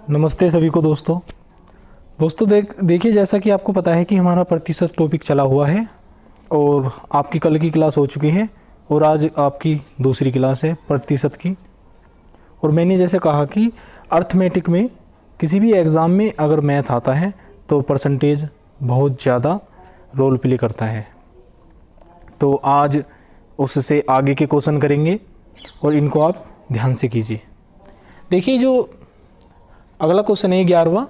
नमस्ते सभी को दोस्तों देखिए, जैसा कि आपको पता है कि हमारा प्रतिशत टॉपिक चला हुआ है और आपकी कल की क्लास हो चुकी है और आज आपकी दूसरी क्लास है प्रतिशत की। और मैंने जैसे कहा कि अर्थमेटिक में किसी भी एग्ज़ाम में अगर मैथ आता है तो परसेंटेज बहुत ज़्यादा रोल प्ले करता है। तो आज उससे आगे के क्वेश्चन करेंगे और इनको आप ध्यान से कीजिए। देखिए, जो अगला क्वेश्चन है 11वां,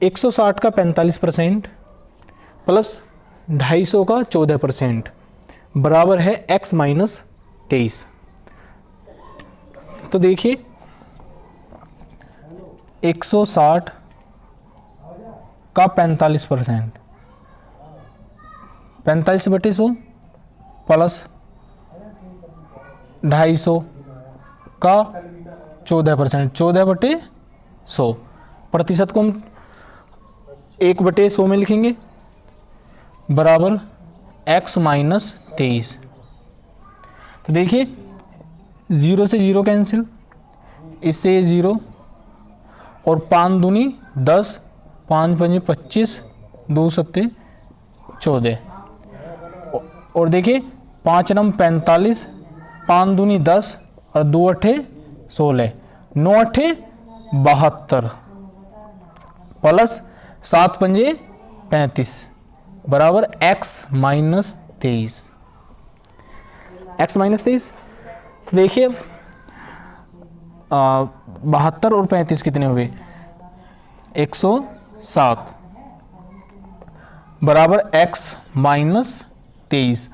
160 का 45% प्लस 250 का 14% बराबर है x माइनस 23। तो देखिए 160 का 45%, 45/100 प्लस 250 का 14%, 14/100। प्रतिशत को हम 1/100 में लिखेंगे बराबर x माइनस 23। तो देखिए 0 से 0 कैंसिल, इससे 0 और 5 दूनी 10, 5 पंजे 25, 2 सत्ते 14 और देखिए 5 नम 45, 5 दूनी 10 और 2 अट्ठे 16, 9 अट्ठे 72 प्लस 7 पंजे 35 बराबर x माइनस 23। x minus 23। तो देखिए 72 और 35 कितने हुए? 107 बराबर x माइनस 23।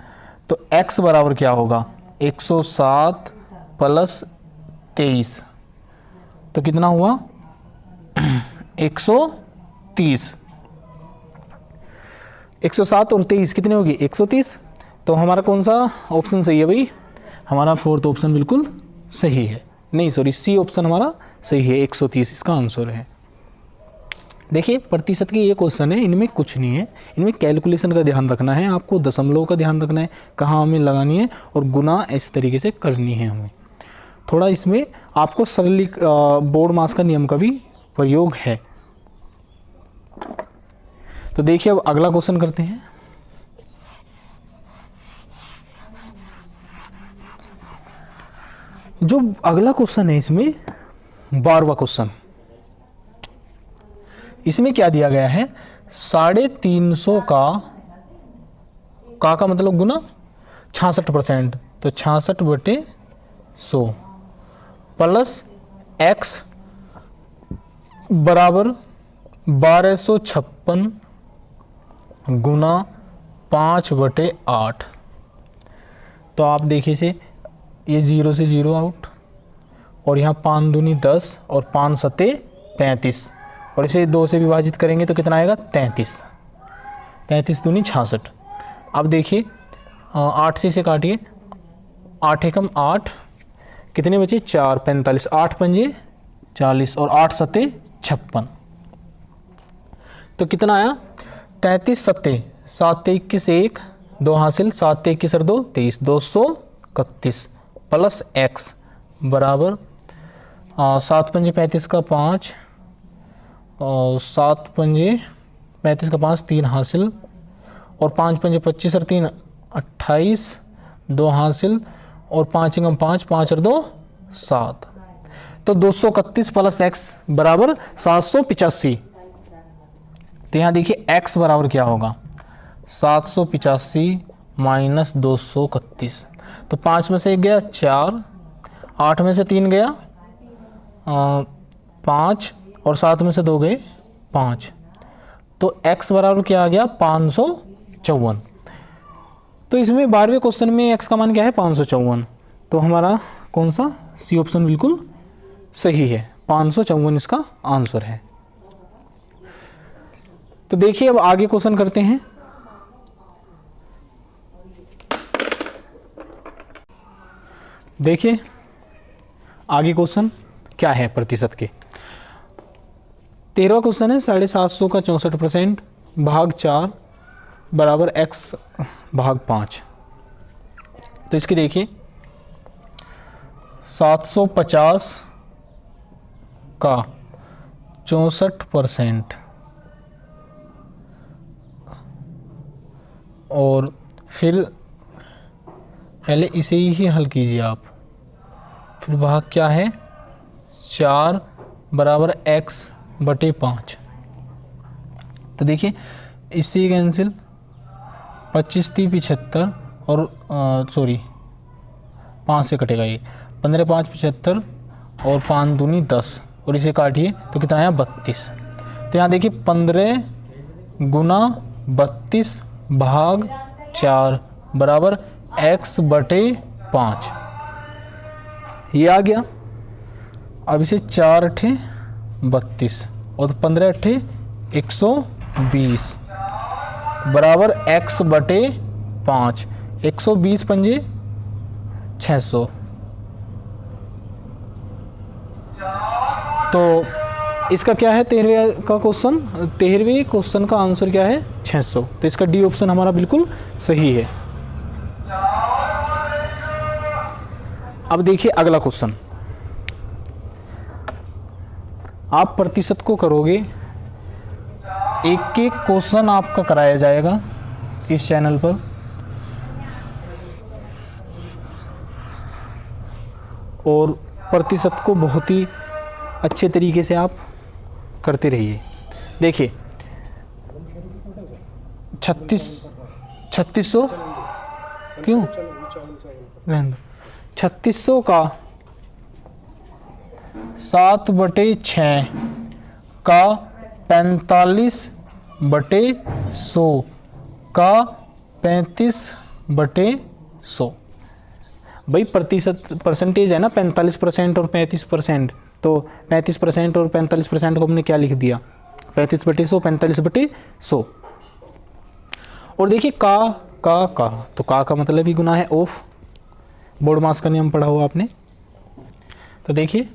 तो x बराबर क्या होगा? 107 प्लस 23 तो कितना हुआ? 130। 107 और 23 कितने होगी? 130। तो हमारा कौन सा ऑप्शन सही है भाई? हमारा फोर्थ ऑप्शन बिल्कुल सही है। नहीं सॉरी, सी ऑप्शन हमारा सही है, 130 इसका आंसर है। देखिए प्रतिशत की ये क्वेश्चन है, इनमें कुछ नहीं है, इनमें कैलकुलेशन का ध्यान रखना है, आपको दशमलव का ध्यान रखना है, कहाँ हमें लगानी है और गुना इस तरीके से करनी है हमें। थोड़ा इसमें आपको सरली बोर्ड मास का नियम का भी प्रयोग है। तो देखिए अब अगला क्वेश्चन करते हैं। जो अगला क्वेश्चन है इसमें 12वां क्वेश्चन, इसमें क्या दिया गया है? 350 का मतलब गुना 66%, तो 66/100 प्लस x बराबर 1256 गुना 5/8। तो आप देखिए से ये 0 से 0 आउट और यहाँ 5 दूनी 10 और 5 सत्ते 35 और इसे 2 से विभाजित करेंगे तो कितना आएगा? 33। 33 दूनी 66। अब देखिए 8 से इसे काटिए, 8 एकम 8, कितने बचे? 4, 45, 8 पंजे 40 और 8 सत्ते 56। तो कितना आया? 33 सत्ते 7 21 1 2 हासिल, 7 21 और 2 23, 231 प्लस x बराबर 7 पंजे 35 का 5 और 7 पंजे 35 का 5, 3 हासिल और 5 पंजे 25 और 3 28, 2 हासिल और 5 एकम 5, 5 और 2 7। तो 231 प्लस x बराबर 785। तो यहाँ देखिए x बराबर क्या होगा? 785 माइनस 231। तो 5 में से 1 गया 4, 8 में से 3 गया 5 और 7 में से 2 गए 5। तो x बराबर क्या आ गया? 554। तो इसमें 12वें क्वेश्चन में x का मान क्या है? 554। तो हमारा कौन सा? सी ऑप्शन बिल्कुल सही है, 554 इसका आंसर है। तो देखिए अब आगे क्वेश्चन करते हैं। देखिए आगे क्वेश्चन क्या है प्रतिशत के। 13वां क्वेश्चन है 750 का 64% भाग 4 बराबर x भाग 5। तो इसकी देखिए 750 का 64%। और फिर पहले इसे ही हल कीजिए आप। फिर भाग क्या है, 4 बराबर x बटे 5। तो देखिए इससे कैंसिल, 25 × 75 और सॉरी 5 से कटेगा ये, 15 × 5 = 75 और 5 दूनी 10 और इसे काटिए तो कितना आया 32। तो यहाँ देखिए 15 गुना 32 भाग 4 बराबर x बटे 5, ये आ गया। अब इसे 4 अठे 32 और 15 अठे 120 बराबर x बटे 5। 120 पंजे 600। तो इसका क्या है 13वें का क्वेश्चन, 13वें क्वेश्चन का आंसर क्या है 600। तो इसका डी ऑप्शन हमारा बिल्कुल सही है। अब देखिए अगला क्वेश्चन, आप प्रतिशत को करोगे, एक एक क्वेश्चन आपका कराया जाएगा इस चैनल पर। और प्रतिशत को बहुत ही अच्छे तरीके से आप करते रहिए। देखिए 3600 क्यों 3600 का 7/6 का 45/100 का 35/100। भाई प्रतिशत परसेंटेज है ना, 45% और 35%। तो 35% और 45% को हमने क्या लिख दिया, 35/100 45/100। और देखिए का तो का मतलब ही गुना है ऑफ, बोर्ड मास का नियम पढ़ा हुआ आपने। तो देखिए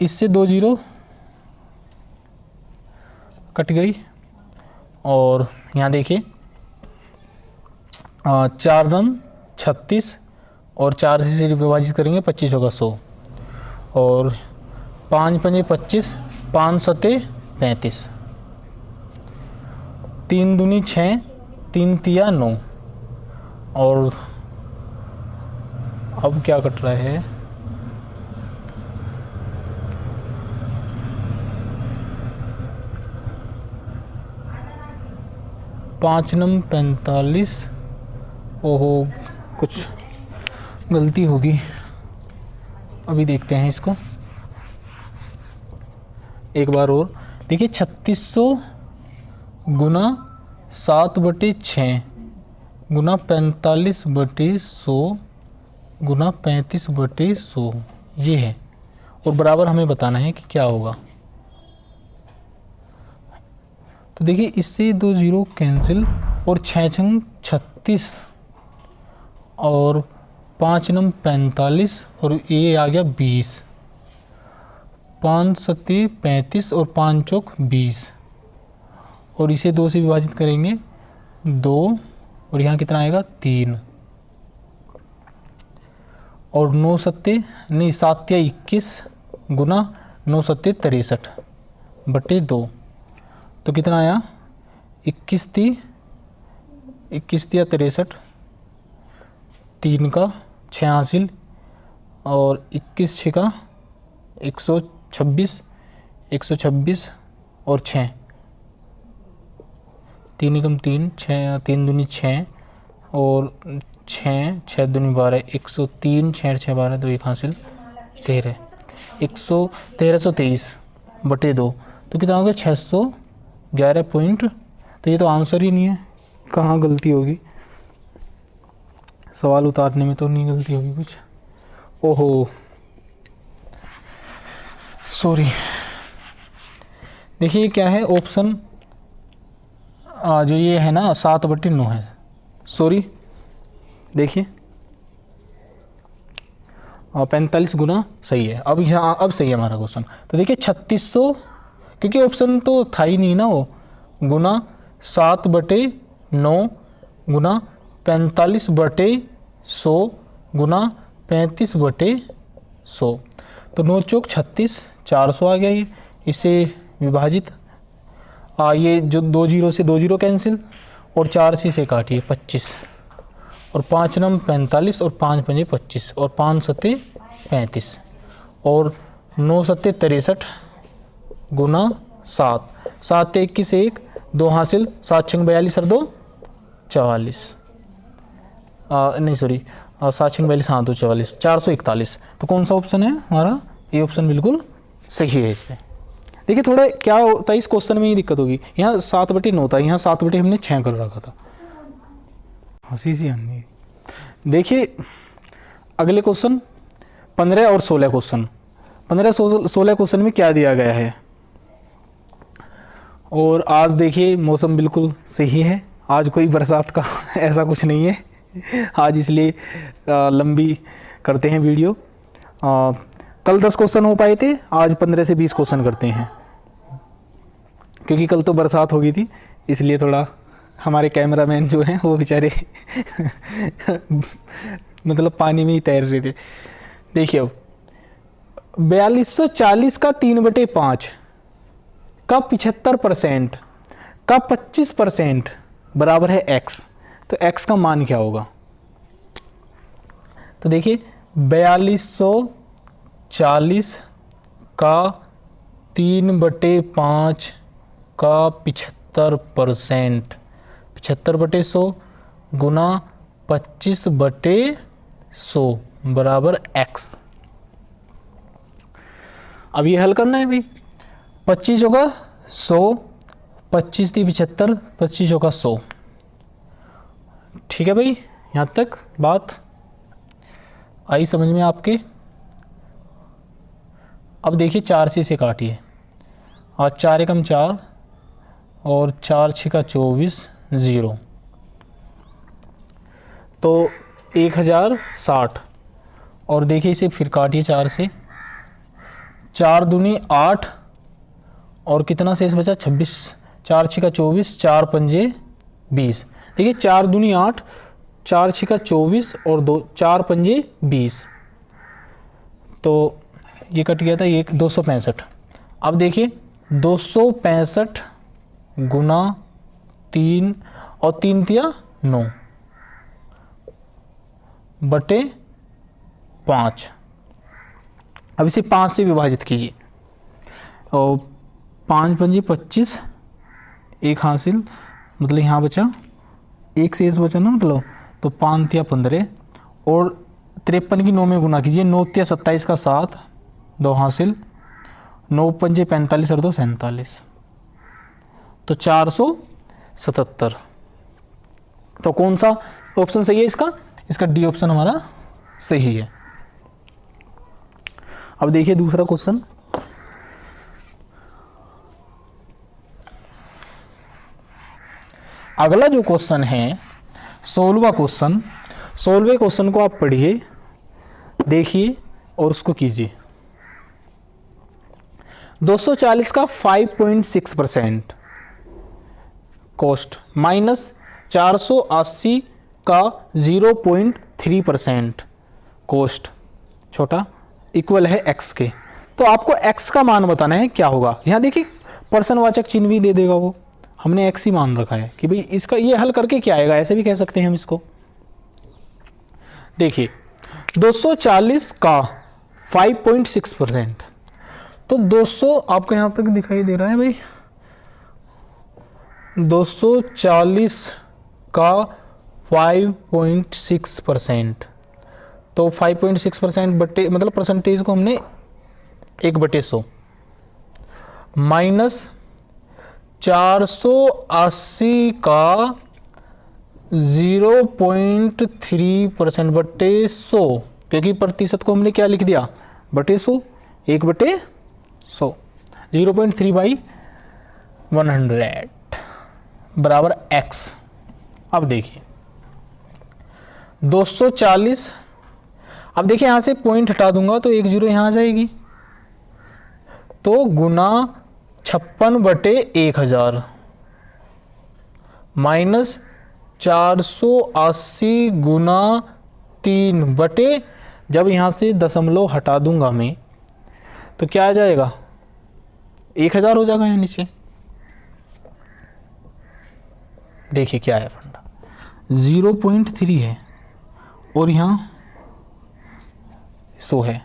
इससे 2 0 कट गई और यहाँ देखिए 4 रन 36 और 4 से विभाजित करेंगे 25 होगा 100 और 5 पंजे 25, 5 सते 35, 3 दूनी 6, 3 तिया 9 और अब क्या कट रहा है, पाँच नम 45। ओहो कुछ गलती होगी, अभी देखते हैं इसको एक बार और। देखिए 3600 गुना 7/6 गुना 45/100 गुना 35/100 ये है। और बराबर हमें बताना है कि क्या होगा। तो देखिए इससे 2 0 कैंसिल और 6 छंग 36 और 5 नम 45 और ये आ गया 20, 5 सत्ते 35 और 5 चौक 20 और इसे 2 से विभाजित करेंगे 2 और यहाँ कितना आएगा 3 और 9 सत्ते नहीं 7 या 21 गुना 9 सत्ते 63/2 तो कितना आया 21 थी 21 या 63, 3 का 6 हासिल और 21 6 का 126 और 6, 3 एकम 3 6 3 दूनी 6 और 6 दूनी 12 103 6 6 12 तो 1 हासिल 13 1323/2 तो कितना हो गया 611 पॉइंट। तो ये तो आंसर ही नहीं है, कहाँ गलती होगी, सवाल उतारने में तो नहीं गलती होगी कुछ। ओहो सॉरी। देखिए क्या है ऑप्शन जो ये है ना 7/9 है, सॉरी देखिए 45 गुना सही है। अब यहाँ अब सही है हमारा क्वेश्चन। तो देखिए 3600 क्योंकि ऑप्शन तो था ही नहीं ना, वो गुना 7/9 गुना 45/100 गुना 35/100 तो 9 चौक 36 400 आ गया ये। इसे विभाजित, ये जो 2 जीरो से 2 जीरो कैंसिल, और 4 से इसे काटिए 25, और 5 नम 45, और 5 पंजे 25, और 5 सत्ते 35, और 9 सत्ते 63 गुना 7, 7 21 1, 2 हासिल, 7 छंग 42 और 2 44, नहीं सॉरी 7 छंग 42, हाँ 2 44, 441। तो कौन सा ऑप्शन है हमारा? ये ऑप्शन बिल्कुल सही है इसमें। देखिए थोड़ा क्या होता है इस क्वेश्चन में, ये दिक्कत होगी, यहाँ 7/9 था, यहाँ 7/, हमने 6 कर रखा था। हंसी सी आनी। देखिए अगले क्वेश्चन 15 और 16 क्वेश्चन, 15-16 क्वेश्चन में क्या दिया गया है। और आज देखिए मौसम बिल्कुल सही है, आज कोई बरसात का ऐसा कुछ नहीं है आज, इसलिए लंबी करते हैं वीडियो। कल 10 क्वेश्चन हो पाए थे, आज 15 से 20 क्वेश्चन करते हैं, क्योंकि कल तो बरसात हो गई थी, इसलिए थोड़ा हमारे कैमरामैन जो हैं वो बेचारे मतलब पानी में ही तैर रहे थे। देखिए अब 4240 का 3/5 का 75% का 25% बराबर है x, तो x का मान क्या होगा? तो देखिए 4240 का 3/5 का 75%, 75/100 गुना 25/100 बराबर x। अब ये हल करना है भाई, 25 होगा 100, 25 × 75, 25 होगा 100। ठीक है भाई, यहाँ तक बात आई समझ में आपके? अब देखिए 4 से इसे काटिए, और 4 एकम 4, और 4 6 24, 0, तो 1060। और देखिए इसे फिर काटिए 4 से, 4 दूनी 8, और कितना शेष बचा 26, 4 6 24, 4 पंजे 20। देखिए 4 दूनी 8, 4 6 24, और 2 4 पंजे 20, तो ये कट गया था, ये 265। अब देखिए 265 गुना 3, और 3 तिया 9 बटे 5। अब इसे 5 से विभाजित कीजिए, और 5 पंजे 25, 1 हासिल, मतलब यहाँ बचा 1 शेष बचा ना, मतलब तो 5 तिया 15, और 53 की 9 में गुना कीजिए, 9 तिया 27 का 7, 2 हासिल, 9 पंजे 45 और 2 47, तो 477। तो कौन सा ऑप्शन सही है इसका? इसका डी ऑप्शन हमारा सही है। अब देखिए दूसरा क्वेश्चन, अगला जो क्वेश्चन है 16वां क्वेश्चन, 16वें क्वेश्चन को आप पढ़िए, देखिए और उसको कीजिए। 240 का 5.6% कॉस्ट माइनस 480 का 0.3% कॉस्ट छोटा इक्वल है x के। तो आपको x का मान बताना है क्या होगा। यहाँ देखिए पर्सनवाचक चिन्ह भी दे देगा वो, हमने x ही मान रखा है कि भाई इसका ये हल करके क्या आएगा, ऐसे भी कह सकते हैं हम इसको। देखिए 240 का 5.6%, तो 200 आपको यहाँ तक दिखाई दे रहा है भाई, 240 का 5.6%, तो 5.6% बटे मतलब परसेंटेज को हमने 1/100 माइनस 480 का 0.3% बटे 100, क्योंकि प्रतिशत को हमने क्या लिख दिया बटे 100, 1/100, 0.3/100 बराबर x। अब देखिए 240, अब देखिए यहाँ से पॉइंट हटा दूंगा तो 1 0 यहाँ आ जाएगी, तो गुना 56/1000 माइनस 480 गुना 3 बटे, जब यहाँ से दशमलव हटा दूंगा मैं तो क्या आ जाएगा 1000 हो जाएगा यहाँ नीचे। देखिए क्या है फंडा, 0.3 है और यहाँ 100 है,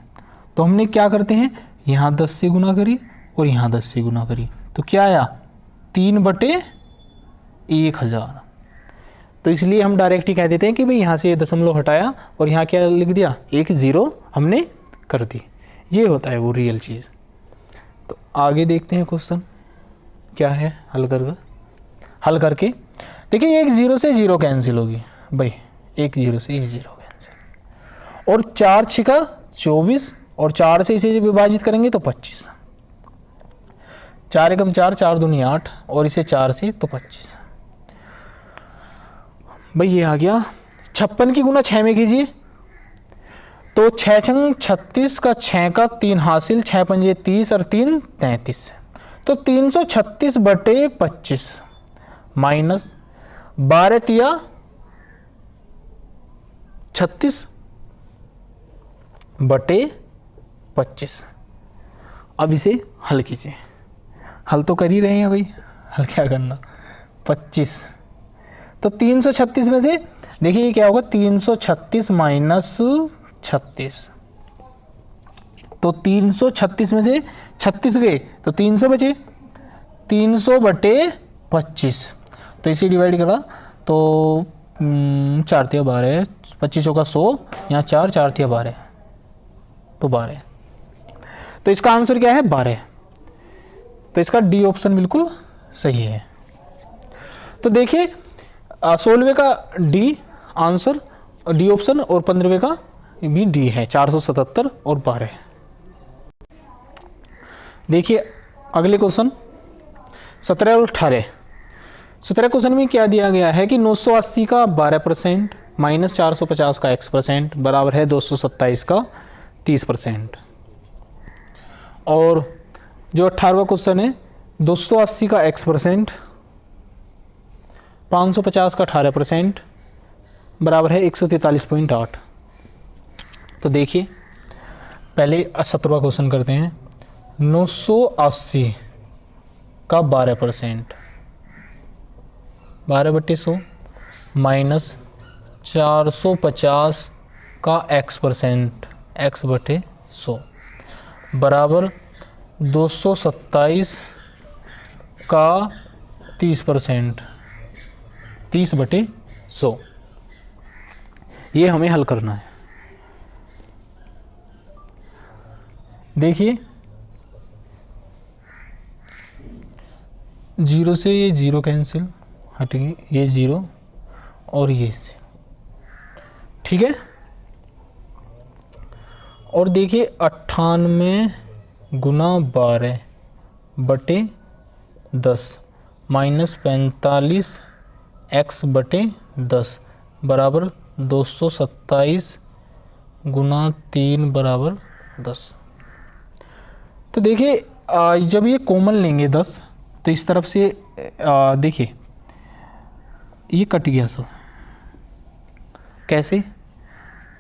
तो हमने क्या करते हैं, यहाँ 10 से गुना करी और यहाँ 10 से गुना करी, तो क्या आया 3/1000। तो इसलिए हम डायरेक्ट ही कह देते हैं कि भाई यहाँ से ये दशमलव हटाया और यहाँ क्या लिख दिया, एक 0 हमने कर दी। ये होता है वो रियल चीज़। तो आगे देखते हैं क्वेश्चन क्या है, हल करके देखिए, एक 0 से 0 कैंसिल होगी भाई, एक 0 से एक 0 कैंसिल, और 4 छिका 24 और 4 से इसे विभाजित करेंगे तो 25, 4 एकम 4, 4 दूनी 8 और इसे 4 से तो 25। भाई ये आ गया। 56 की गुना 6 में कीजिए, तो 6 छंग 36 का 6 का 3 हासिल, 6 पंजे 30 और 3 33, तो 336/25 माइनस 12 तिया 36/25। अब इसे हल कीजिए, हल तो कर ही रहे हैं भाई, हल क्या करना, 25, तो 336 में से देखिए ये क्या होगा, 336 माइनस 36, तो 336 में से 36 गए तो 300 बचे, 300/25, तो इसे डिवाइड करा तो 4 तिया 12, 25 का 100, यहाँ 4 4 तिया 12, तो 12, तो इसका आंसर क्या है 12, तो इसका डी ऑप्शन बिल्कुल सही है। तो देखिए 16वें का डी आंसर, डी ऑप्शन, और 15वें का भी डी है, 477 और 12। देखिए अगले क्वेश्चन 17 और 18। 17 क्वेश्चन में क्या दिया गया है कि 980 का 12% माइनस 450 का x% बराबर है 227 का 30%। और जो 18वां क्वेश्चन है 280 का x% 550 का 18% बराबर है 143.8। तो देखिए पहले 17वां क्वेश्चन करते हैं। 980 का 12%, 12/100 माइनस 450 का x% x/100 बराबर 227 का 30%, 30/100। ये हमें हल करना है। देखिए 0 से ये 0 कैंसिल हट गई, ये 0 और ये 0, ठीक है। और देखिए 98 गुना 12/10 माइनस 45 x/10 बराबर 227 गुना 3 बराबर 10। तो देखिए जब ये कॉमन लेंगे 10 तो इस तरफ से देखिए ये कट गया सब। कैसे,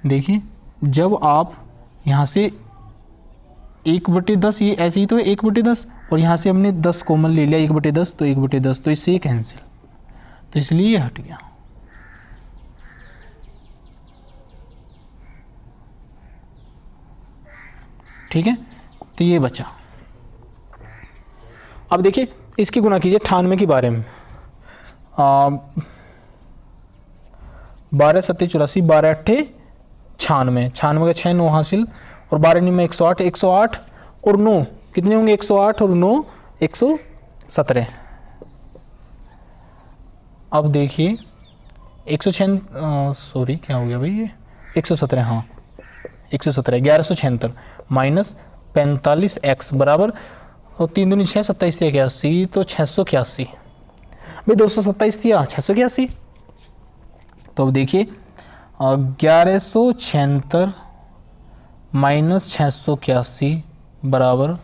देखिए जब आप यहाँ से 1/10, ये ऐसे ही तो 1/10, और यहाँ से हमने 10 कॉमन ले लिया 1/10, तो 1/10, तो इससे ये कैंसिल, तो इसलिए ये हट गया। ठीक है, तो ये बचा। अब देखिए इसकी गुना कीजिए 98 के बारे में। 12 7 84, 12 8 96, 96 का 6 9 हासिल, और 12 9 में 108, 108 और 9 कितने होंगे, 108 और 9 117। अब देखिए 106, सॉरी क्या हो गया भाई, ये 117, हाँ 117, 1176 माइनस 45x बराबर, और 3 दूनी 6, 27 थी 81, तो 681 भाई, 227 थी 681। तो अब देखिए 1176 माइनस 681 बराबर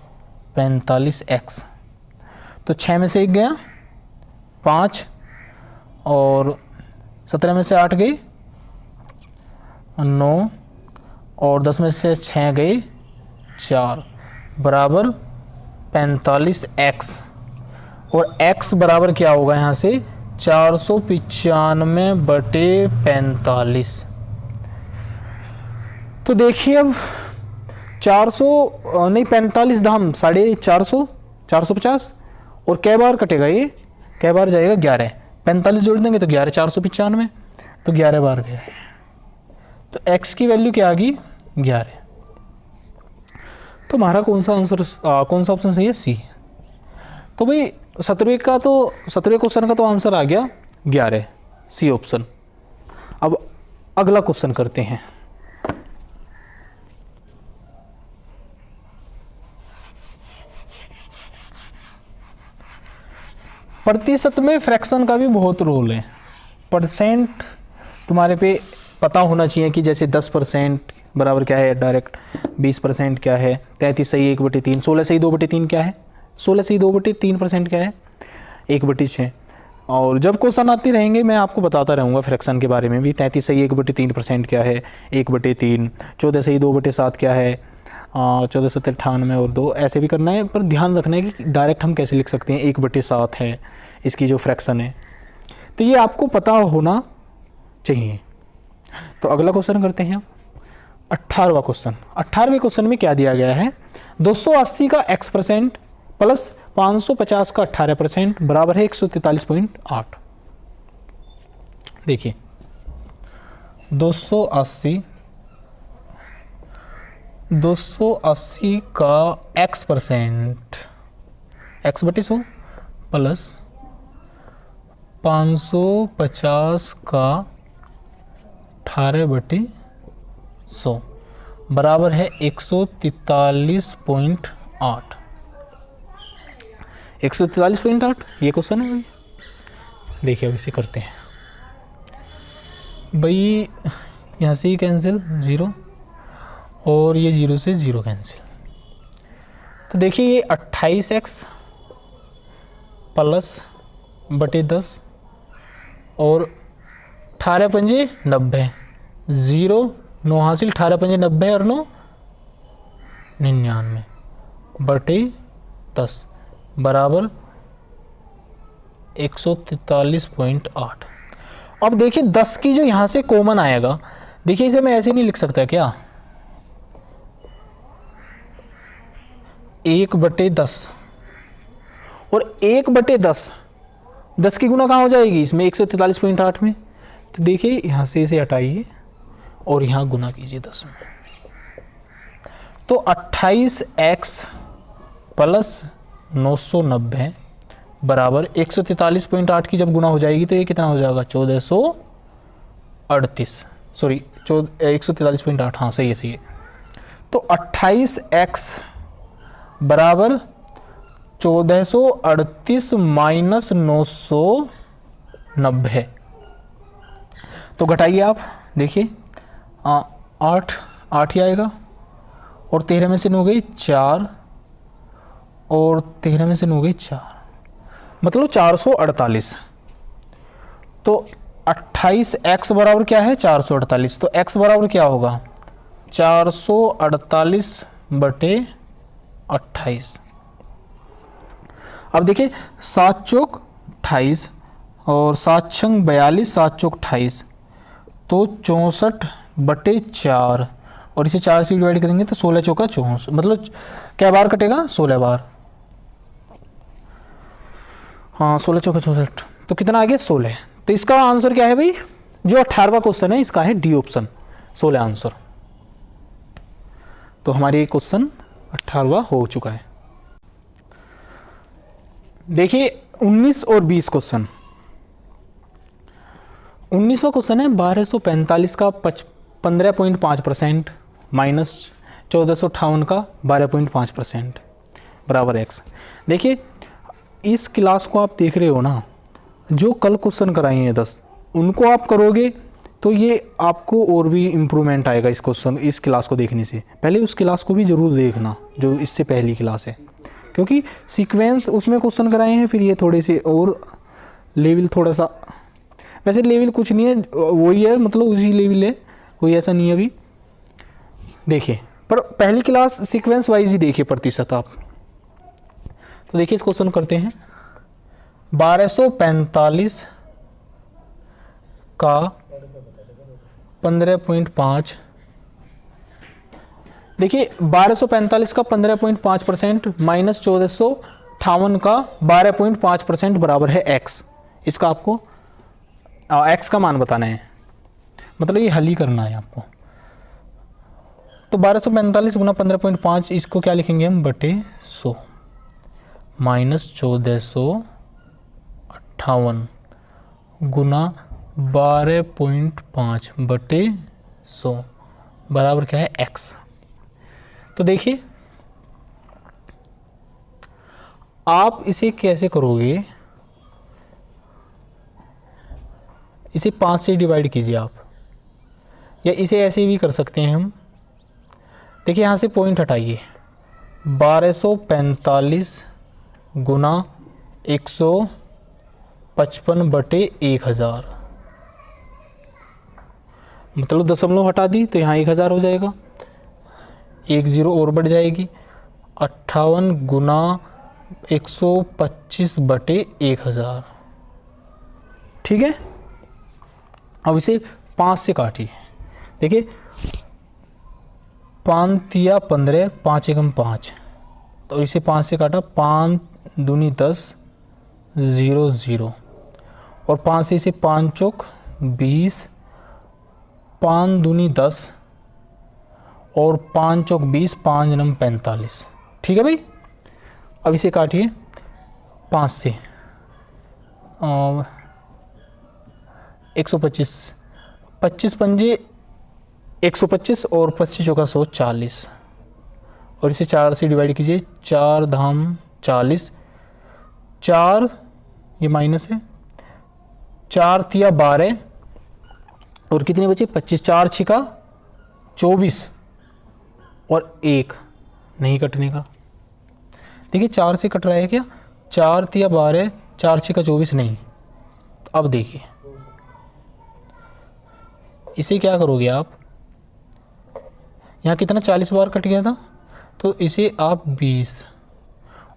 45x, तो 6 में से 1 गया 5, और 17 में से 8 गई 9, और 10 में से 6 गए 4 बराबर 45x और x बराबर क्या होगा यहाँ से 495/45। तो देखिए अब 400 नहीं 45 धाम 450, 450 और कै बार कटेगा ये, कै बार जाएगा 11, 45 जोड़ देंगे तो 11, 495 तो 11 बार गया है। तो x की वैल्यू क्या आ गई 11। तो हमारा कौन सा ऑप्शन सही है सी। तो भाई 17वें क्वेश्चन का तो आंसर आ गया 11, सी ऑप्शन। अब अगला क्वेश्चन करते हैं। प्रतिशत में फ्रैक्शन का भी बहुत रोल है। परसेंट तुम्हारे पे पता होना चाहिए कि जैसे 10% बराबर क्या है डायरेक्ट, 20% क्या है, 33 सही 1/3, 16 सही 2/3 क्या है, 16 सही 2/3% क्या है 1/6। और जब क्वेश्चन आते रहेंगे मैं आपको बताता रहूँगा फ्रैक्शन के बारे में भी। 33 सही 1/3% क्या है 1/3, 14 सही 2/7 क्या है 14 7 98 और 2, ऐसे भी करना है। पर ध्यान रखना है कि डायरेक्ट हम कैसे लिख सकते हैं 1/7 है इसकी जो फ्रैक्शन है, तो ये आपको पता होना चाहिए। तो अगला क्वेश्चन करते हैं 18वां क्वेश्चन। 18वें क्वेश्चन में क्या दिया गया है 280 का x% प्लस 550 का 18% बराबर है 143.8। देखिए 280 का x% x/100 प्लस 550 का 18/100 बराबर है 143.8। 143.8 ये क्वेश्चन है भाई। देखिए अब इसे करते हैं भाई, यहाँ से ही कैंसिल 0 और ये 0 से 0 कैंसिल। तो देखिए ये 28x प्लस बटे 10 और 18 पंजे 90, 0 9 हासिल 18 पंजे 90 और 9 99 बटे 10 बराबर 143.8। अब देखिए 10 की जो यहाँ से कॉमन आएगा, देखिए इसे मैं ऐसे नहीं लिख सकता क्या 1/10 और 1/10 10 की गुना कहाँ हो जाएगी इसमें 143.8 में। तो देखिए यहाँ से इसे हटाइए और यहाँ गुना कीजिए 10 में। तो 28x प्लस 990 बराबर 143.8 की जब गुना हो जाएगी तो ये कितना हो जाएगा 1438, सॉरी 143.8, हाँ सही है। तो 28x बराबर 1438 माइनस 990, तो घटाइए आप, देखिए 8 ही आएगा और 13 में से 9 गई 4 और 13 में से 9 गई 4, मतलब 448। तो 28x बराबर क्या है 448, तो x बराबर क्या होगा 448/28। अब देखिए 7 चौक 28 और 7 छंग 42, 7 चौक 28, तो 64/4 और इसे 4 से डिवाइड करेंगे तो 16 चौका 64, मतलब क्या बार कटेगा 16 बार, हाँ 16 चौका 64, तो कितना आ गया 16। तो इसका आंसर क्या है भाई, जो 18वां क्वेश्चन है इसका है डी ऑप्शन 16 आंसर। तो हमारी क्वेश्चन 18वां हो चुका है। देखिए 19 और 20 क्वेश्चन। 19वां क्वेश्चन है 1245 का 15.5% माइनस 1458 का 12.5% बराबर x। देखिए इस क्लास को आप देख रहे हो ना, जो कल क्वेश्चन कराए हैं 10 उनको आप करोगे तो ये आपको और भी इम्प्रूवमेंट आएगा इस क्लास को देखने से। पहले उस क्लास को भी ज़रूर देखना जो इससे पहली क्लास है, क्योंकि सीक्वेंस उसमें क्वेश्चन कराए हैं, फिर ये थोड़े से और लेवल थोड़ा सा, वैसे लेवल कुछ नहीं है वही है, मतलब उसी लेवल है, कोई ऐसा नहीं है अभी। देखिए पर पहली क्लास सीक्वेंस वाइज ही देखिए प्रतिशत आप। तो देखिए इस क्वेश्चन करते हैं। 1245 का 15.5, देखिए 1245 का 15.5% माइनस 1458 का 12.5% बराबर है x। इसका आपको x का मान बताना है, मतलब ये हल ही करना है आपको। तो 1245 गुना 15.5, इसको क्या लिखेंगे हम, बटे 100 माइनस 1458 गुना 12.5 बटे 100 बराबर क्या है x। तो देखिए आप इसे कैसे करोगे, इसे 5 से डिवाइड कीजिए आप, या इसे ऐसे भी कर सकते हैं हम। देखिए यहाँ से पॉइंट हटाइए, 1245 गुना 155 बटे 1000, मतलब दशमलव हटा दी तो यहाँ 1000 हो जाएगा, एक जीरो और बढ़ जाएगी, 58 गुना 125 बटे 1000, ठीक है। अब इसे 5 से काटिए। देखिए 5 तिया 15, 5 एकम 5, तो इसे 5 से काटा, 5 दूनी 10, 0 0, और 5 से इसे 5 चौक 20, 5 दूनी 10 और 5 चौक 20, 5 नम 45, ठीक है भाई। अब इसे काटिए 5 से, 125, 25 पंजे 125 और 25 चौका 140, और इसे 4 से डिवाइड कीजिए, 4 धाम 40, 4 ये माइनस है, 4 तिया 12 और कितने बचे 25, 4 छिका 24 और 1 नहीं कटने का। देखिए 4 से कट रहा है क्या, 4 तिया 12, 4 छिका 24 नहीं। तो अब देखिए इसे क्या करोगे आप, यहाँ कितना 40 बार कट गया था, तो इसे आप 20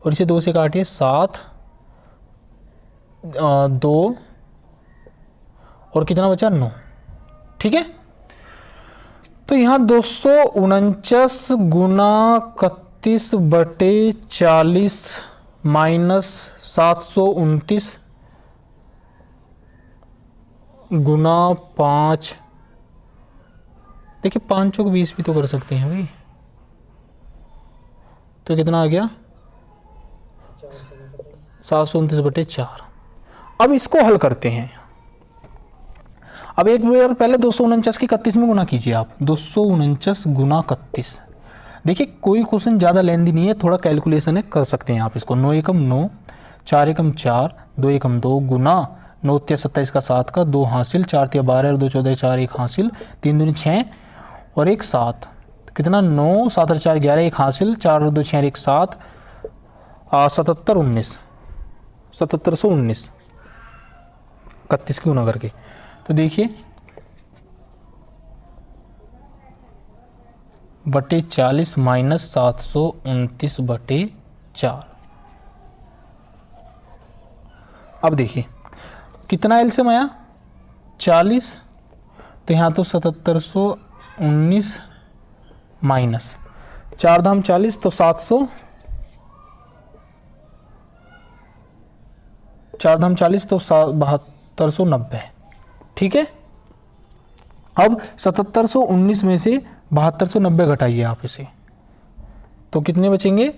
और इसे 2 से काटिए, 7 2 और कितना बचा 9, ठीक है। तो यहाँ 249 गुना 31 बटे 40 माइनस 729 गुना 5, देखिए 5 चौक 20 भी तो कर सकते हैं भाई, तो कितना आ गया 729 बटे 4। अब इसको हल करते हैं। अब एक बार पहले 249 की 31 में गुना कीजिए आप, 249 गुना 31। देखिए कोई क्वेश्चन ज़्यादा लेंदी नहीं है, थोड़ा कैलकुलेशन है, कर सकते हैं आप इसको। 9 एकम 9, 4 एकम 4, 2 एकम 2 गुना 9 तिया 27 का 7 का 2 हासिल, 4 तिया 12 और 2 14 4 1 हासिल, 3 दूनी 6 और 1 7, कितना 9 7 और 4 11 1 हासिल, 4 और 2 6 1 7, 77 19, 7719 31 की गुना करके। तो देखिए बटे 40 माइनस 729 बटे 4। अब देखिए कितना एलसीएम आया 40, तो यहाँ तो 7719 माइनस 4 धाम 40 तो 700, 4 धाम 40 तो 7290, ठीक है। अब 7719 में से 7290 घटाइए आप इसे, तो कितने बचेंगे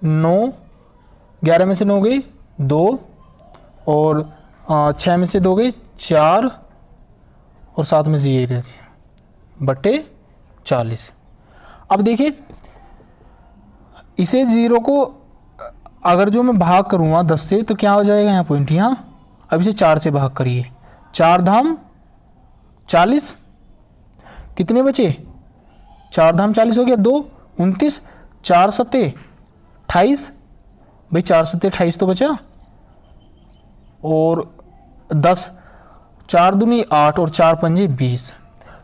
9, 11 में से 9 गई 2 और 6 में से 2 गई 4 और 7 में से ये बटे 40। अब देखिए इसे 0 को अगर जो मैं भाग करूँगा 10 से तो क्या हो जाएगा यहाँ पॉइंट, यहाँ अब इसे 4 से भाग करिए, 4 धाम 40, कितने बचे 4 धाम 40 हो गया 2 29, 4 सत्ते 28, भाई 4 सत्ते 28 तो बचा, और 10, 4 दूनी 8 और 4 पंजे 20,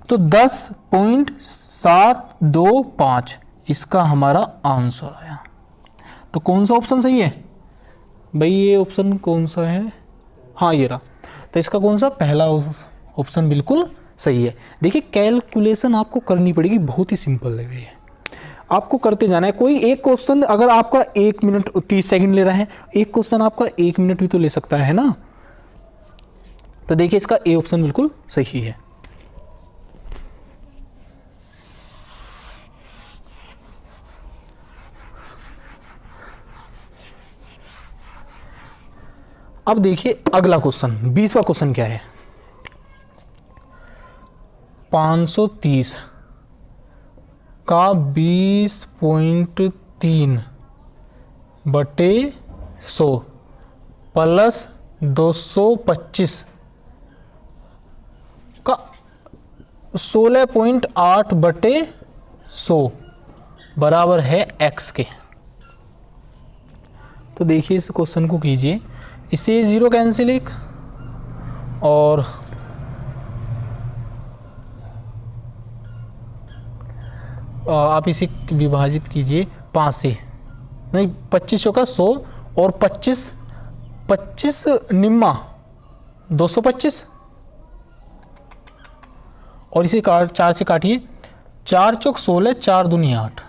तो 10.725 इसका हमारा आंसर आया। तो कौन सा ऑप्शन सही है भाई? ये ऑप्शन कौन सा है? हाँ ये रहा। तो इसका कौन सा? पहला ऑप्शन बिल्कुल सही है। देखिए कैलकुलेशन आपको करनी पड़ेगी, बहुत ही सिंपल है ये, आपको करते जाना है। कोई एक क्वेश्चन अगर आपका 1 मिनट 30 सेकंड ले रहा है, एक क्वेश्चन आपका 1 मिनट भी तो ले सकता है ना। तो देखिए इसका ए ऑप्शन बिल्कुल सही है। अब देखिए अगला क्वेश्चन, 20वां क्वेश्चन क्या है? 530 का 20.3 बटे 100 प्लस 225 का 16.8 बटे 100 बराबर है x के। तो देखिए इस क्वेश्चन को कीजिए, इससे 0 कैंसिल एक, और आप इसे विभाजित कीजिए 5 से, नहीं 25 का 100 और 25 निम्मा 225, और इसे 4 से काटिए, 4 चौक 16, 4 दूनी 8,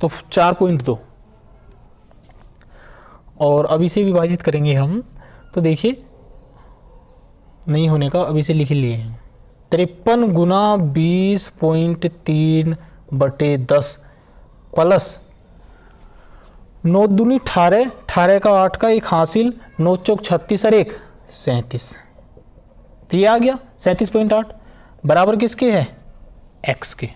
तो 4.2, और अब इसे विभाजित करेंगे हम। तो देखिए नहीं होने का, अब इसे लिख लिए हैं 53 गुना 20.3 बटे 10 प्लस 9 दूनी 18, 18 का 8 का 1 हासिल, 9 चौक 36 और 1 37, तो ये आ गया 37.8 बराबर किसके है? x के।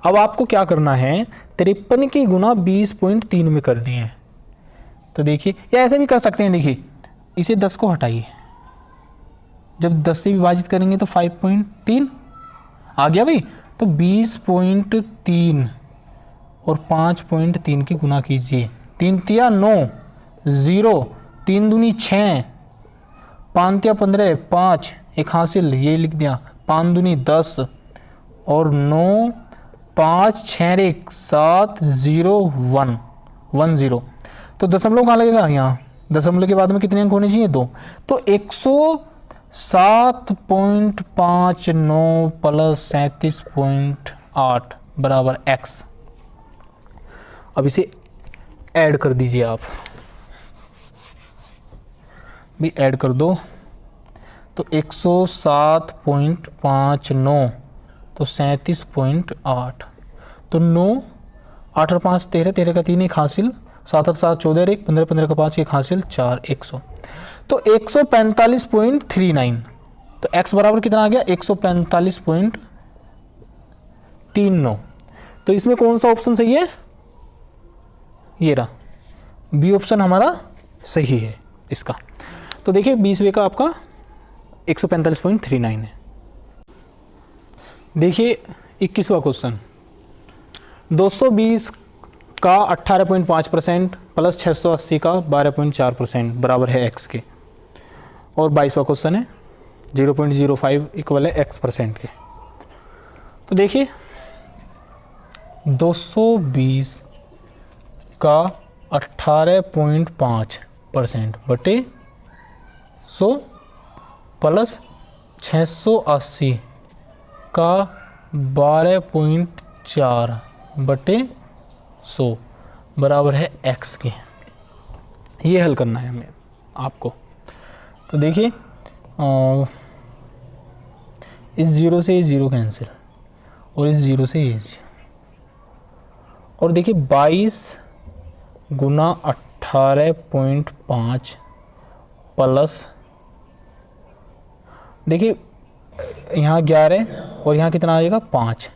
अब आपको क्या करना है? 53 की गुना 20.3 में करनी है। तो देखिए या ऐसे भी कर सकते हैं, देखिए इसे 10 को हटाइए, जब 10 से विभाजित करेंगे तो 5.3 आ गया भाई। तो 20.3 और 5.3 की गुना कीजिए, 3 तिया 9, 0, 3 दूनी 6, 5 तिया 15, 5, 1 हासिल, ये लिख दिया, 5 दूनी 10 और 9, 5, 6, 1, 7, 0, 1, 1 0। तो दशमलव कहाँ लगेगा? यहाँ दशमलव के बाद में कितने अंक होने चाहिए? 2। तो 107.59 प्लस 37.8 बराबर x। अब इसे ऐड कर दीजिए, आप भी ऐड कर दो। तो 107.59 तो 37.8, तो 9, 8 और 5 13, 13 का 3 1 हासिल, 7 और 7 14 1, 15 15 का 5 1 हासिल, 4 100, तो 145.39। तो x बराबर कितना आ गया? 145.39। तो इसमें कौन सा ऑप्शन सही है? ये रहा, बी ऑप्शन हमारा सही है इसका। तो देखिए 20वें का आपका 145.39 है। देखिए 21वां क्वेश्चन, 220 का 18.5% प्लस 680 का 12.4% बराबर है x के। और 22वां क्वेश्चन है 0.05 इक्वल है x% के। तो देखिए 220 का 18.5% बटे 100 प्लस 680 का 12.4 बटे 100 बराबर है x के। ये हल करना है हमें आपको। तो देखिए इस 0 से ये 0 कैंसिल, और इस 0 से ये 0, और देखिए 22 गुना 18.5 प्लस, देखिए यहाँ 11 और यहाँ कितना आ जाएगा 5,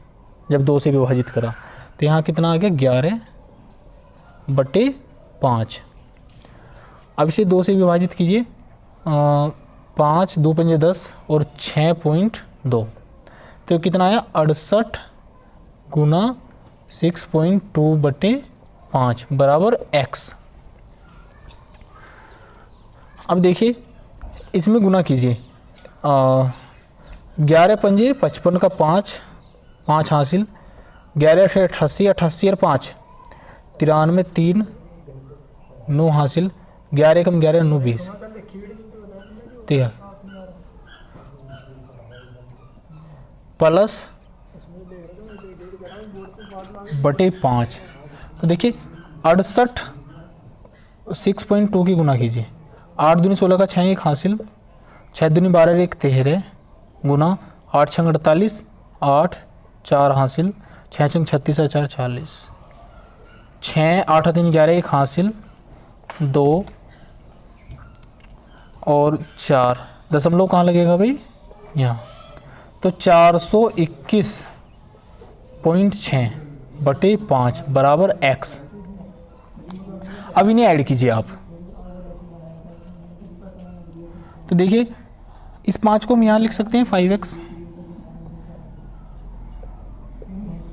जब 2 से विभाजित करा तो यहाँ कितना आ गया 11 बटे 5। अब इसे 2 से विभाजित कीजिए, 5 2 पंजे 10 और 6.2, तो कितना आया 68 गुना 6.2 बटे 5 बराबर x। अब देखिए इसमें गुना कीजिए, 11 पंजे 55 का 5 5 हासिल, 11 से 88, 88 और 5 93, 3 9 हासिल, 11 कम 11 9 20 13 प्लस बटे 5। तो देखिए 68 6.2 की गुना कीजिए, 8 दूनी 16 का 6 एक हासिल, 6 दूनी 12 एक 13 गुना 8 छंग 48, 8 4 हासिल, 6 छंग 36 4 40, 6 8 3 11 एक हासिल, 2 और 4 दशमलव कहाँ लगेगा भाई, यहाँ। तो 421.6 बटे 5 बराबर x। अब इन्हें ऐड कीजिए आप। तो देखिए इस 5 को हम यहाँ लिख सकते हैं 5x,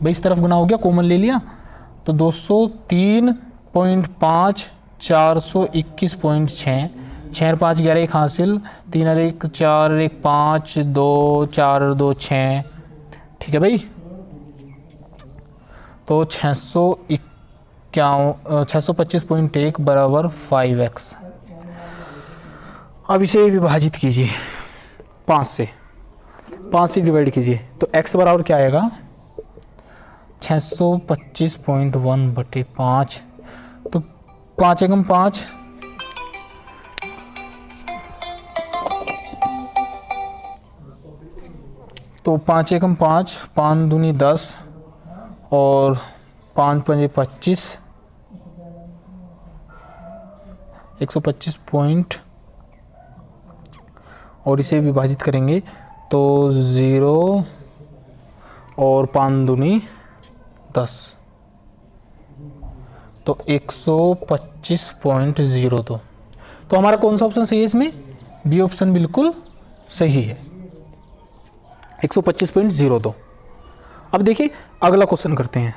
भाई इस तरफ गुना हो गया, कॉमन ले लिया, तो 203.5 421.6, 6 और 5 11 एक हासिल, 3 और 1 4 और 1 5 2 4 और 2 6, ठीक है भाई। तो 625.1 बराबर 5x। अब इसे विभाजित कीजिए 5 से डिवाइड कीजिए, तो x बराबर क्या आएगा 625.1 बटे 5। तो 5 एकम 5, तो 5 एकम 5, 5 दूनी 10 और 5 पंजे 25, 125 पॉइंट, और इसे विभाजित करेंगे तो 0 और 5 दूनी 10, तो 125.02। तो हमारा कौन सा ऑप्शन सही है इसमें, बी ऑप्शन बिल्कुल सही है, 125.02। अब देखिए अगला क्वेश्चन करते हैं।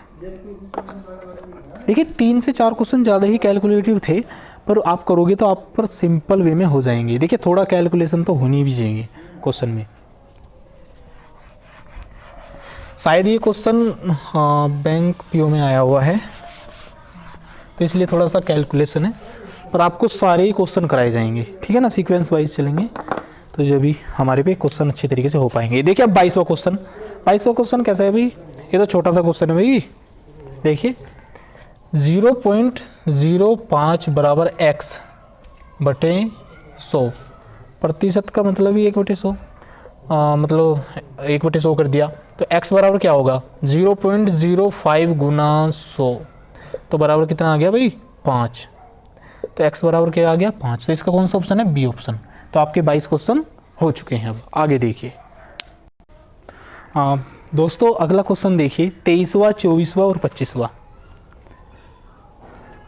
देखिए 3 से 4 क्वेश्चन ज़्यादा ही कैलकुलेटिव थे, पर आप करोगे तो आप पर सिंपल वे में हो जाएंगे। देखिए थोड़ा कैलकुलेशन तो होनी भी चाहिए क्वेश्चन में। शायद ये क्वेश्चन बैंक पीओ में आया हुआ है, तो इसलिए थोड़ा सा कैलकुलेशन है, पर आपको सारे ही क्वेश्चन कराए जाएंगे, ठीक है ना, सीक्वेंस वाइज चलेंगे, तो जब भी हमारे पे क्वेश्चन अच्छे तरीके से हो पाएंगे। देखिए अब 22वां क्वेश्चन कैसा है भाई, ये तो छोटा सा क्वेश्चन है भाई। देखिए 0.05 बराबर x बटे 100, प्रतिशत का मतलब ही 1/100, मतलब 1/100 कर दिया, तो x बराबर क्या होगा 0.05 गुना 100, तो बराबर कितना आ गया भाई 5। तो x बराबर क्या आ गया 5। तो इसका कौन सा ऑप्शन है, बी ऑप्शन। तो आपके 22 क्वेश्चन हो चुके हैं। अब आगे देखिए दोस्तों, अगला क्वेश्चन देखिए 23वां, 24वां और 25वां।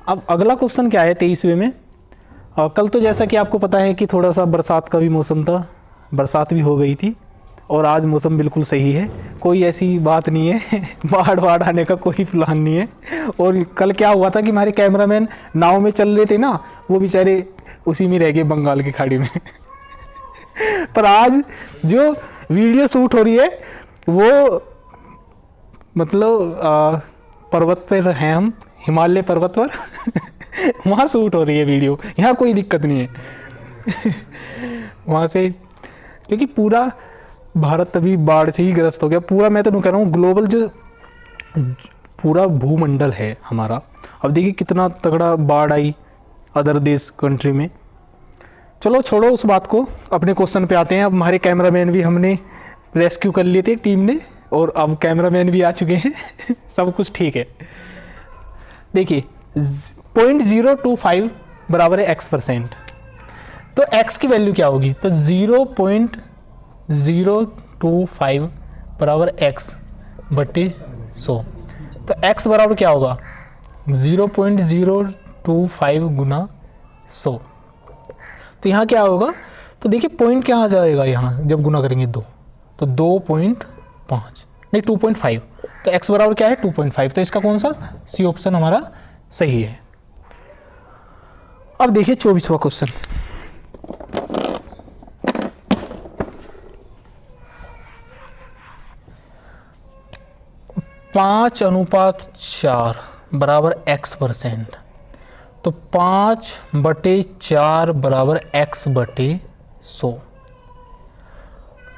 अब अगला क्वेश्चन क्या है 23वें में, कल तो जैसा कि आपको पता है कि थोड़ा सा बरसात का भी मौसम था, बरसात भी हो गई थी, और आज मौसम बिल्कुल सही है, कोई ऐसी बात नहीं है बाढ़ आने का कोई प्लान नहीं है। और कल क्या हुआ था कि हमारे कैमरामैन नाव में चल रहे थे ना, वो बेचारे उसी में रह गए बंगाल की खाड़ी में पर आज जो वीडियो शूट हो रही है वो मतलब पर्वत पर हैं हम, हिमालय पर्वत पर वहाँ शूट हो रही है वीडियो, यहाँ कोई दिक्कत नहीं है वहाँ से, क्योंकि पूरा भारत अभी बाढ़ से ही ग्रस्त हो गया पूरा। मैं तो नहीं कह रहा हूँ, ग्लोबल जो पूरा भूमंडल है हमारा, अब देखिए कितना तगड़ा बाढ़ आई अदर देश कंट्री में। चलो छोड़ो उस बात को, अपने क्वेश्चन पे आते हैं। अब हमारे कैमरामैन भी हमने रेस्क्यू कर लिए थे टीम ने, और अब कैमरामैन भी आ चुके हैं सब कुछ ठीक है। देखिए 0.025 बराबर है x%, तो x की वैल्यू क्या होगी, तो 0.025 बराबर x बटे 100, तो x बराबर क्या होगा 0.025 गुना 100। तो यहाँ क्या होगा, तो देखिए पॉइंट क्या आ जाएगा यहाँ जब गुना करेंगे 2, तो 2.5 नहीं 2.5, तो x बराबर क्या है 2.5। तो इसका कौन सा सी ऑप्शन हमारा सही है। अब देखिए 24वां क्वेश्चन, 5:4 बराबर x%। तो 5/4 बराबर x/100।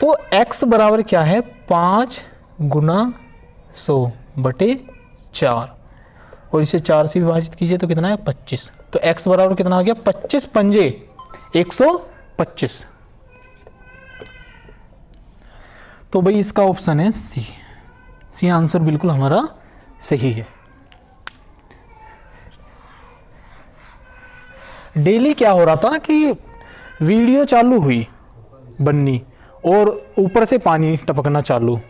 तो x बराबर क्या है, 5 गुना 100/4, और इसे 4 से विभाजित कीजिए तो कितना है 25। तो x बराबर कितना आ गया, 25 पंजे 125। तो भाई इसका ऑप्शन है सी आंसर बिल्कुल हमारा सही है। डेली क्या हो रहा था कि वीडियो चालू हुई बननी और ऊपर से पानी टपकना चालू,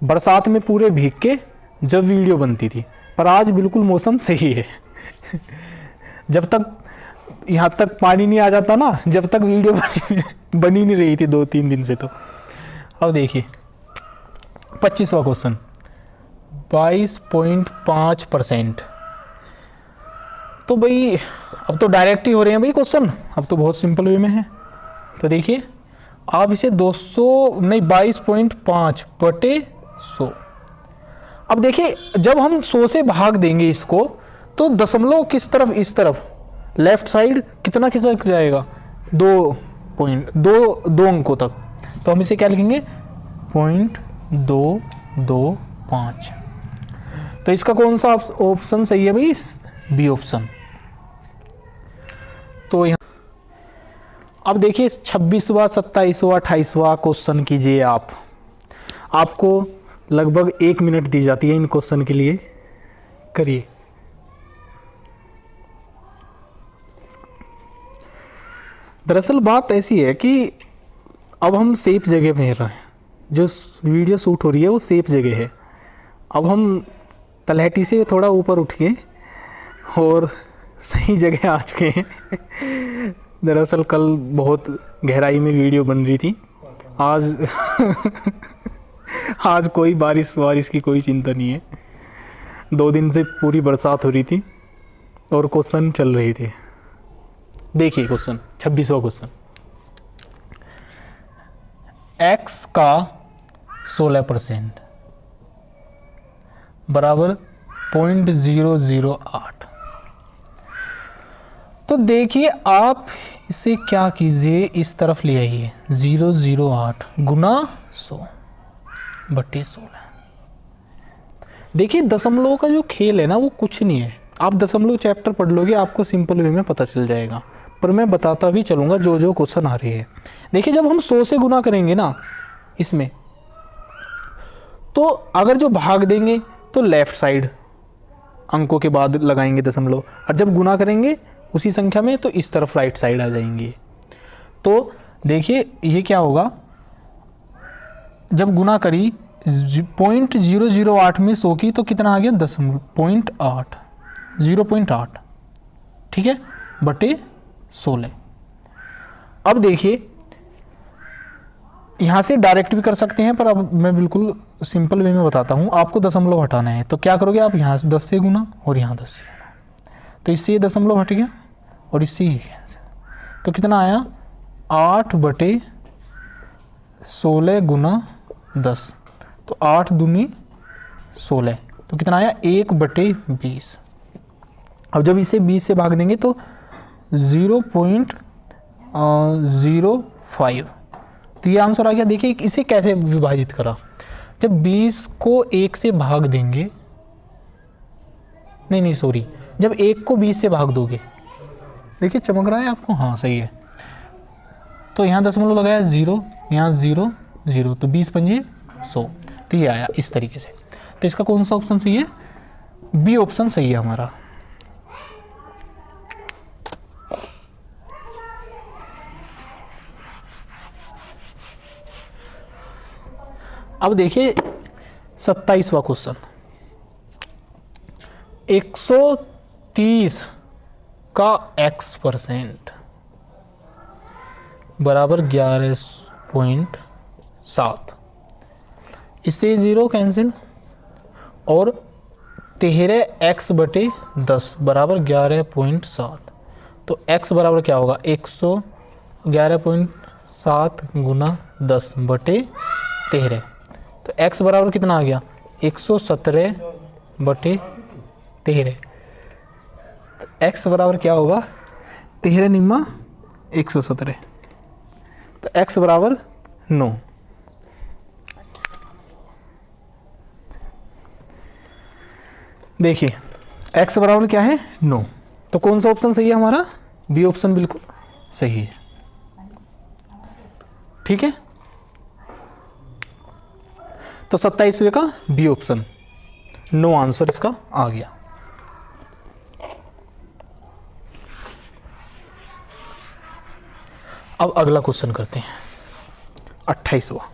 बरसात में पूरे भीग के जब वीडियो बनती थी। पर आज बिल्कुल मौसम सही है जब तक यहाँ तक पानी नहीं आ जाता ना, जब तक वीडियो बनी नहीं रही थी 2-3 दिन से। तो अब देखिए 25वां क्वेश्चन, 22.5%। तो भाई अब तो डायरेक्ट ही हो रहे हैं भाई क्वेश्चन, अब तो बहुत सिंपल वे में है। तो देखिए आप इसे 22.5/100। अब देखिए जब हम 100 से भाग देंगे इसको तो दशमलव किस तरफ, इस तरफ लेफ्ट साइड कितना खिसक जाएगा, 2 अंकों तक। तो हम इसे क्या लिखेंगे 0.225। तो इसका कौन सा ऑप्शन सही है भाई, बी ऑप्शन। तो यहाँ अब देखिए 26वां 27वां 28वां क्वेश्चन कीजिए आप। आपको लगभग 1 मिनट दी जाती है इन क्वेश्चन के लिए, करिए। दरअसल बात ऐसी है कि अब हम सेफ जगह में रहे हैं, जो वीडियो शूट हो रही है वो सेफ जगह है। अब हम तलहटी से थोड़ा ऊपर उठ के और सही जगह आ चुके हैं दरअसल कल बहुत गहराई में वीडियो बन रही थी, आज आज कोई बारिश की कोई चिंता नहीं है। 2 दिन से पूरी बरसात हो रही थी और क्वेश्चन चल रहे थे। देखिए क्वेश्चन 26वां क्वेश्चन, x का 16% बराबर 0.008। तो देखिए आप इसे क्या कीजिए, इस तरफ ले आइए, 0.08 गुना 100/16। देखिए दशमलव का जो खेल है ना वो कुछ नहीं है। आप दशमलव चैप्टर पढ़ लोगे आपको सिंपल वे में पता चल जाएगा, पर मैं बताता भी चलूँगा जो जो क्वेश्चन आ रहे हैं। देखिए जब हम 100 से गुना करेंगे ना इसमें, तो अगर जो भाग देंगे तो लेफ्ट साइड अंकों के बाद लगाएंगे दशमलव, और जब गुना करेंगे उसी संख्या में तो इस तरफ राइट साइड आ जाएंगे। तो देखिए ये क्या होगा, जब गुना करी 0.008 में 100 की तो कितना आ गया 0.8, ठीक है, बटे 16। अब देखिए यहाँ से डायरेक्ट भी कर सकते हैं, पर अब मैं बिल्कुल सिंपल वे में बताता हूँ। आपको दशमलव हटाना है तो क्या करोगे आप, यहाँ से 10 से गुना और यहाँ 10 से गुना, तो इससे ये दशमलव हट गया और इससे ही कैंसिल। तो कितना आया 8/16 गुना 10, तो 8 दूनी 16, तो कितना आया 1/20। अब जब इसे 20 से भाग देंगे तो 0.05, तो ये आंसर आ गया। देखिए इसे कैसे विभाजित करा, जब 20 को 1 से भाग देंगे, नहीं सॉरी, जब 1 को 20 से भाग दोगे, देखिए चमक रहा है आपको, हाँ सही है। तो यहाँ दशमलव लगाया 0, यहाँ 0 0, तो 20 पंजे 100, तो ये आया इस तरीके से। तो इसका कौन सा ऑप्शन सही है, बी ऑप्शन सही है हमारा। अब देखिए 27वां क्वेश्चन, 130 का x% बराबर 11.7। इससे 0 कैंसिल और 13x/10 बराबर 11.7। तो x बराबर क्या होगा, 111.7 गुना 10/13। तो x बराबर कितना आ गया 117/13। x बराबर क्या होगा, 13 निम्मा 117, तो x बराबर 9। देखिए x बराबर क्या है 9, तो कौन सा ऑप्शन सही है हमारा, बी ऑप्शन बिल्कुल सही है। ठीक है, तो 27वें का बी ऑप्शन 9 आंसर इसका आ गया। अब अगला क्वेश्चन करते हैं 28वां।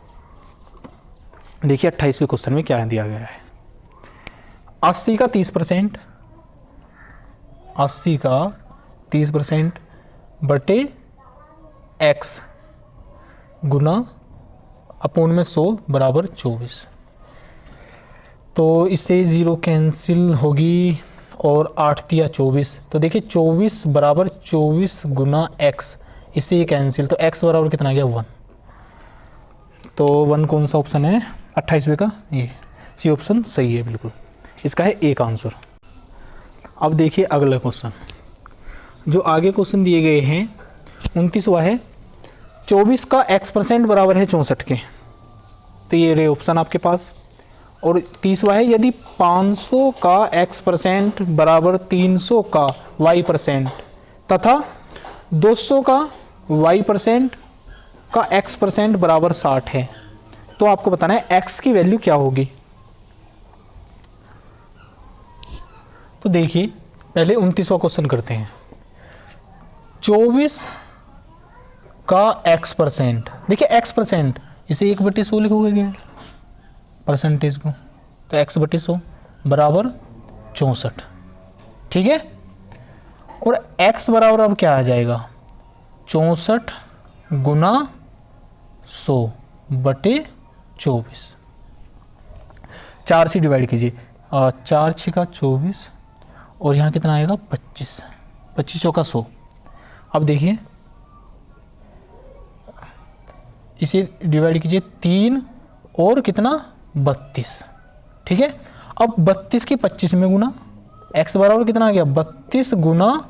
देखिए 28वें क्वेश्चन में क्या दिया गया है, 80 का 30%, 80 का 30% बटे x गुना अपोन में 100 बराबर 24। तो इससे 0 कैंसिल होगी और 8 दिया 24, तो देखिए 24 बराबर 24 गुना x, इससे ये कैंसिल, तो x बराबर कितना आ गया 1। तो 1 कौन सा ऑप्शन है 28वें का, ये सी ऑप्शन सही है बिल्कुल, इसका है एक आंसर। अब देखिए अगला क्वेश्चन, जो आगे क्वेश्चन दिए गए हैं 29वां है, 24 का x% बराबर है 64 के, तो ये रहे ऑप्शन आपके पास। और 30वां है, यदि 500 का x% बराबर 300 का y% तथा 200 का y% का x% बराबर 60 है, तो आपको बताना है x की वैल्यू क्या होगी। तो देखिए पहले 29वां क्वेश्चन करते हैं, 24 का x%, देखिए x%, इसे 1/100 लिखोगे परसेंटेज को, तो x/100 बराबर 64। ठीक है, और x बराबर अब क्या आ जाएगा 64 गुना 100/24, 4 से डिवाइड कीजिए, 4 6 का 24 और यहाँ कितना आएगा 25, 25 चौका 100। अब देखिए इसे डिवाइड कीजिए 3 और कितना 32। ठीक है, अब 32 की 25 में गुना, x बराबर कितना आ गया 32 गुना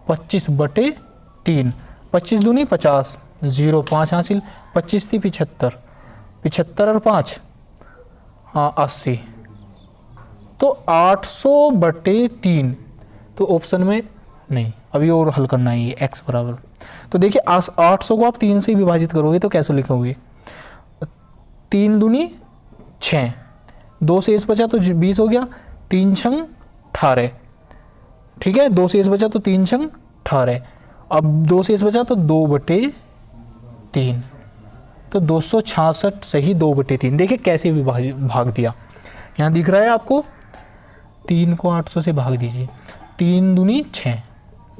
25/3, 25 दूनी 50, 0 5 हासिल, 25 थी 75, 75 और 5 हाँ 80, तो 800/3, तो ऑप्शन में नहीं, अभी और हल करना है ये x बराबर। तो देखिए 800 को आप 3 से विभाजित करोगे तो कैसे लिखोगे, 3 दूनी 6, 2 से इस बचा तो 20 हो गया, 3 छंग 18। ठीक है, 2 से इस बचा तो 3 छंग 18, अब 2 से इस बचा तो 2/3, तो 266 से ही 2/3। देखिए कैसे भाग दिया, यहाँ दिख रहा है आपको, 3 को 800 से भाग दीजिए, 3 दूनी 6,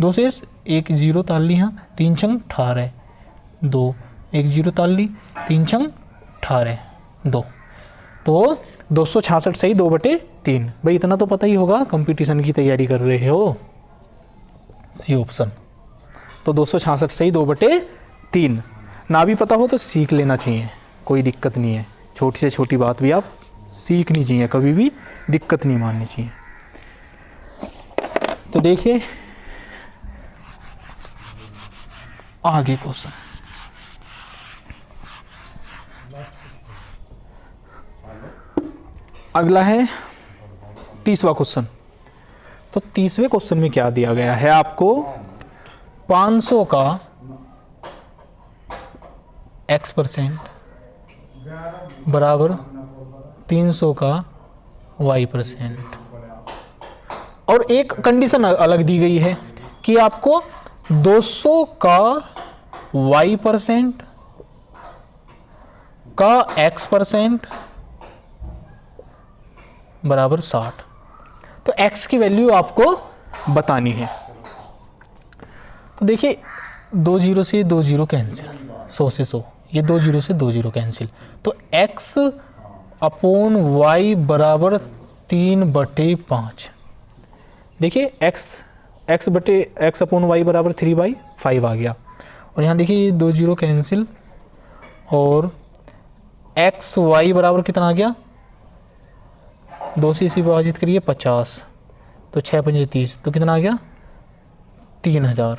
2 से 1 0 ताल ली, यहाँ 3 छंग 18, 2 1 0 ताल ली, 3 छंग 18 2, तो 266 से ही 2/3। भाई इतना तो पता ही होगा, कंपटीशन की तैयारी कर रहे हो, सी ऑप्शन। तो 266 से ही 2/3, ना भी पता हो तो सीख लेना चाहिए, कोई दिक्कत नहीं है, छोटी से छोटी बात भी आप सीखनी चाहिए, कभी भी दिक्कत नहीं माननी चाहिए। तो देखिए आगे क्वेश्चन, अगला है 30वां क्वेश्चन। तो 30वें क्वेश्चन में क्या दिया गया है आपको, 500 का x% बराबर 300 का y%, और एक कंडीशन अलग दी गई है कि आपको 200 का y% का x% बराबर 60, तो x की वैल्यू आपको बतानी है। तो देखिए 2 0 से 2 0 कैंसिल, 100 से 100, ये 2 0 से 2 0 कैंसिल, तो x अपोन y बराबर 3/5। देखिए x अपोन y बराबर 3/5 आ गया, और यहाँ देखिए ये 2 0 कैंसिल, और x y बराबर कितना आ गया 2 से इसे विभाजित करिए 50, तो 6 पंजे 30, तो कितना आ गया 3000।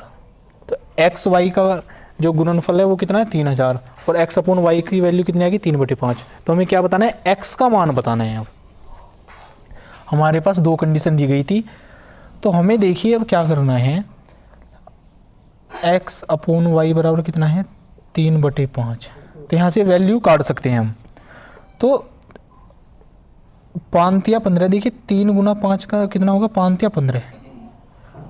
तो एक्स वाई का जो गुणनफल है वो कितना है 3000, और एक्स अपॉन वाई की वैल्यू कितनी आएगी 3/5। तो हमें क्या बताना है, एक्स का मान बताना है। अब हमारे पास 2 कंडीशन दी गई थी, तो हमें देखिए अब क्या करना है, एक्स अपॉन वाई बराबर कितना है 3/5। तो यहाँ से वैल्यू काट सकते हैं हम। तो 5 या 15, देखिए 3 गुना 5 का कितना होगा 5 या 15।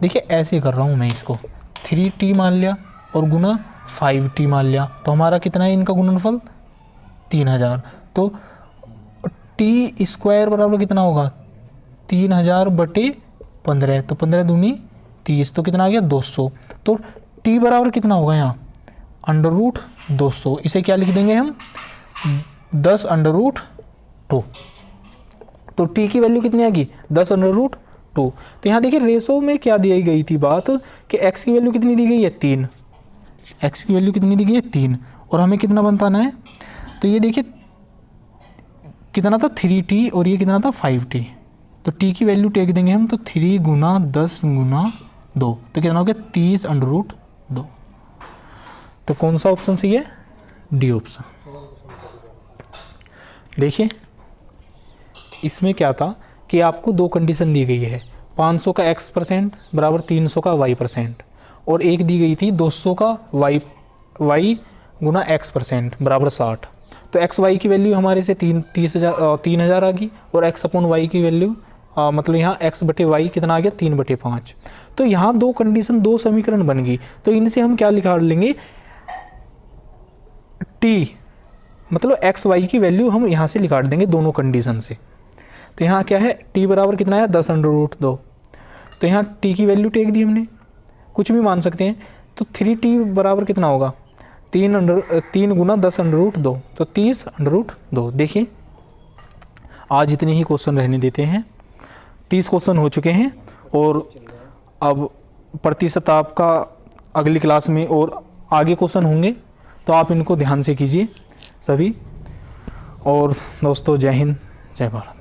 देखिए ऐसे कर रहा हूँ मैं इसको, 3t मान लिया और गुना 5t मान लिया, तो हमारा कितना है इनका गुणनफल 3000। तो t स्क्वायर बराबर कितना होगा 3000/15, तो 15 दूनी 30, तो कितना आ गया 200। तो t बराबर कितना होगा यहाँ √200, इसे क्या लिख देंगे हम 10√2। तो t की वैल्यू कितनी आएगी 10√2। तो यहाँ देखिए रेशो में क्या दी गई थी बात कि x की वैल्यू कितनी दी गई है 3, x की वैल्यू कितनी दी गई है 3, और हमें कितना बताना है, तो ये देखिए कितना था 3t और ये कितना था 5t। तो t की वैल्यू टेक देंगे हम, तो 3 गुना 10 गुना 2, तो कितना हो गया 30√2। तो कौन सा ऑप्शन सही है, डी ऑप्शन। देखिए इसमें क्या था कि आपको 2 कंडीशन दी गई है, 500 का x% बराबर 300 का y%, और एक दी गई थी 200 का y गुना x% बराबर 60। तो एक्स वाई की वैल्यू हमारे से 3000 आ गई, और x अपॉन वाई की वैल्यू मतलब यहाँ x/y कितना आ गया 3/5। तो यहाँ 2 कंडीशन 2 समीकरण बन गई, तो इनसे हम क्या लिखा लेंगे t मतलब एक्स वाई की वैल्यू हम यहाँ से निकाल देंगे दोनों कंडीशन से। तो यहाँ क्या है t बराबर कितना है 10√2, तो यहाँ t की वैल्यू टेक दी हमने, कुछ भी मान सकते हैं। तो 3t बराबर कितना होगा 3 गुना 10√2, तो 30√2। देखिए आज इतने ही क्वेश्चन रहने देते हैं, 30 क्वेश्चन हो चुके हैं, और अब प्रतिशत आपका अगली क्लास में और आगे क्वेश्चन होंगे, तो आप इनको ध्यान से कीजिए सभी। और दोस्तों जय हिंद जय भारत।